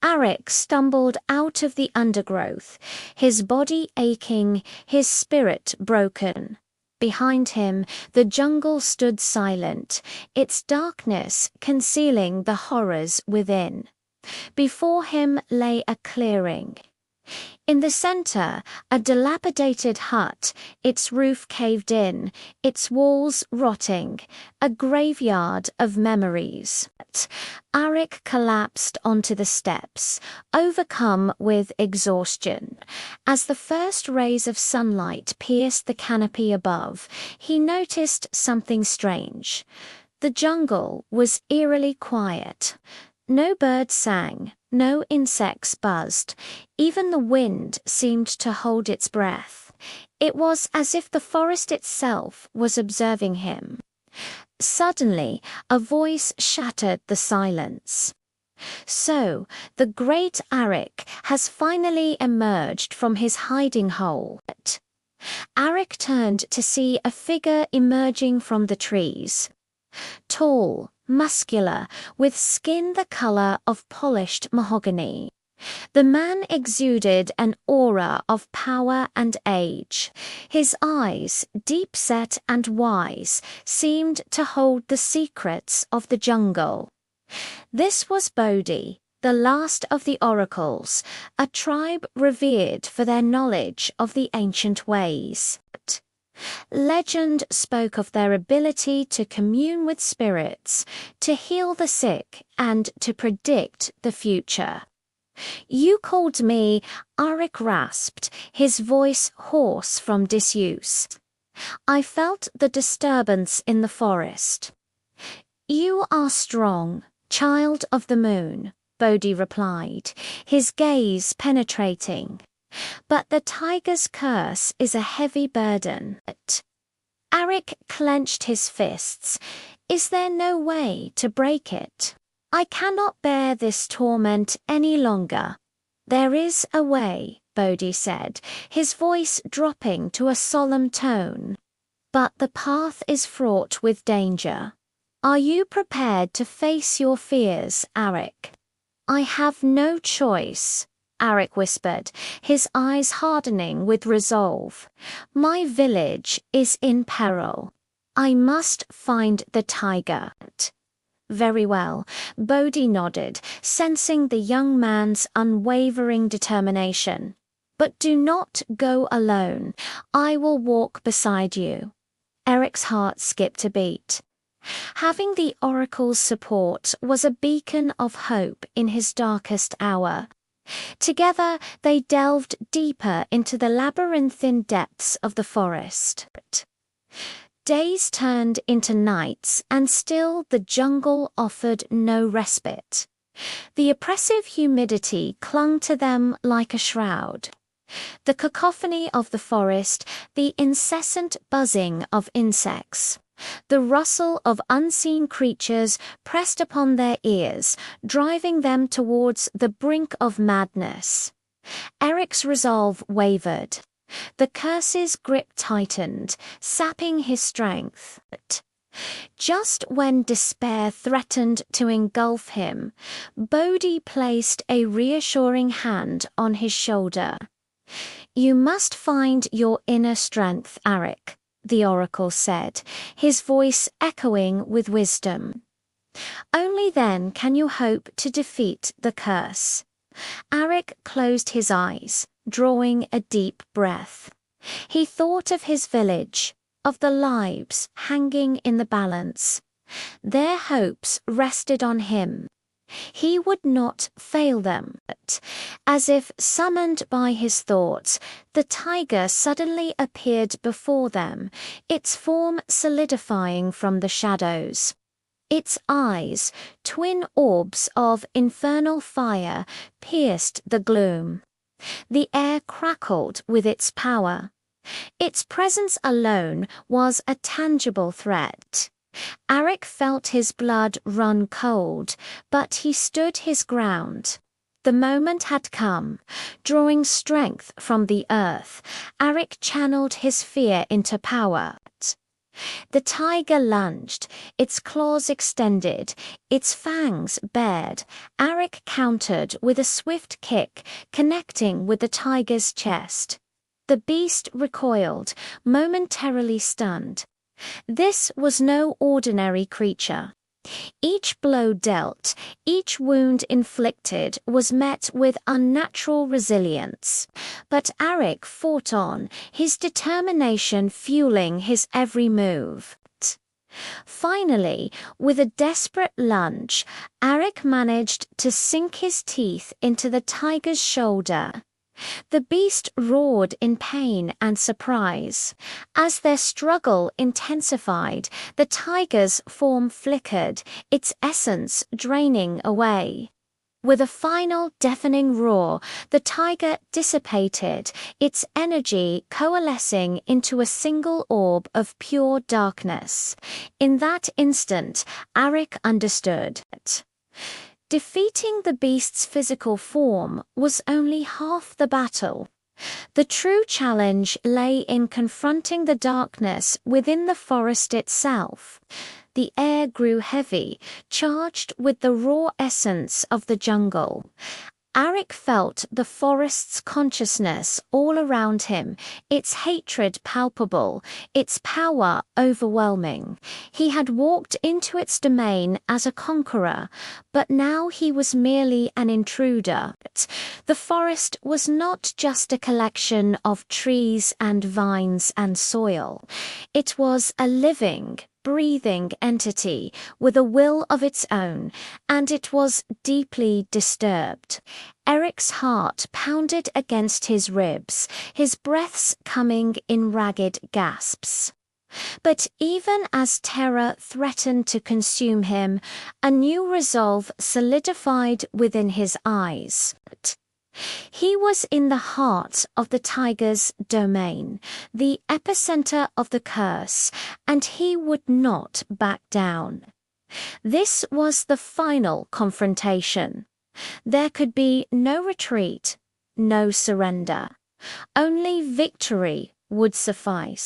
Aric stumbled out of the undergrowth, his body aching, his spirit broken. Behind him, the jungle stood silent, its darkness concealing the horrors within. Before him lay a clearing. In the center, a dilapidated hut, its roof caved in, its walls rotting, a graveyard of memories. Aric collapsed onto the steps, overcome with exhaustion. As the first rays of sunlight pierced the canopy above, he noticed something strange. The jungle was eerily quiet. No birds sang, no insects buzzed, even the wind seemed to hold its breath. It was as if the forest itself was observing him. Suddenly, a voice shattered the silence. So, the great Aric has finally emerged from his hiding hole. Aric turned to see a figure emerging from the trees. Tall, muscular, with skin the color of polished mahogany. The man exuded an aura of power and age. His eyes, deep-set and wise, seemed to hold the secrets of the jungle. This was Bodhi, the last of the oracles, a tribe revered for their knowledge of the ancient ways. Legend spoke of their ability to commune with spirits, to heal the sick, and to predict the future. "You called me," Aric rasped, his voice hoarse from disuse. "I felt the disturbance in the forest." "You are strong, child of the moon," Bodhi replied, his gaze penetrating. "But the tiger's curse is a heavy burden." Aric clenched his fists. "Is there no way to break it? I cannot bear this torment any longer." "There is a way," Bodhi said, his voice dropping to a solemn tone. "But the path is fraught with danger. Are you prepared to face your fears, Aric?" "I have no choice," Aric whispered, his eyes hardening with resolve. "My village is in peril. I must find the tiger." "Very well," Bodhi nodded, sensing the young man's unwavering determination. "But do not go alone. I will walk beside you." Aric's heart skipped a beat. Having the oracle's support was a beacon of hope in his darkest hour. Together, they delved deeper into the labyrinthine depths of the forest. Days turned into nights, and still the jungle offered no respite. The oppressive humidity clung to them like a shroud. The cacophony of the forest, the incessant buzzing of insects, the rustle of unseen creatures pressed upon their ears, driving them towards the brink of madness. Aric's resolve wavered. The curse's grip tightened, sapping his strength. Just when despair threatened to engulf him, Bodhi placed a reassuring hand on his shoulder. "You must find your inner strength, Aric," the oracle said, his voice echoing with wisdom. "Only then can you hope to defeat the curse." Aric closed his eyes, drawing a deep breath. He thought of his village, of the lives hanging in the balance. Their hopes rested on him. He would not fail them. As if summoned by his thoughts, the tiger suddenly appeared before them, its form solidifying from the shadows. Its eyes, twin orbs of infernal fire, pierced the gloom. The air crackled with its power. Its presence alone was a tangible threat. Aric felt his blood run cold, but he stood his ground. The moment had come. Drawing strength from the earth, Aric channeled his fear into power. The tiger lunged, its claws extended, its fangs bared. Aric countered with a swift kick, connecting with the tiger's chest. The beast recoiled, momentarily stunned. This was no ordinary creature. Each blow dealt, each wound inflicted was met with unnatural resilience. But Aric fought on, his determination fueling his every move. Finally, with a desperate lunge, Aric managed to sink his teeth into the tiger's shoulder. The beast roared in pain and surprise. As their struggle intensified, the tiger's form flickered, its essence draining away. With a final deafening roar, the tiger dissipated, its energy coalescing into a single orb of pure darkness. In that instant, Aric understood. Defeating the beast's physical form was only half the battle. The true challenge lay in confronting the darkness within the forest itself. The air grew heavy, charged with the raw essence of the jungle. Aric felt the forest's consciousness all around him, its hatred palpable, its power overwhelming. He had walked into its domain as a conqueror, but now he was merely an intruder. The forest was not just a collection of trees and vines and soil. It was a living, breathing entity with a will of its own, and it was deeply disturbed. Aric's heart pounded against his ribs, his breaths coming in ragged gasps. But even as terror threatened to consume him, a new resolve solidified within his eyes. He was in the heart of the tiger's domain, the epicenter of the curse, and he would not back down. This was the final confrontation. There could be no retreat, no surrender. Only victory would suffice.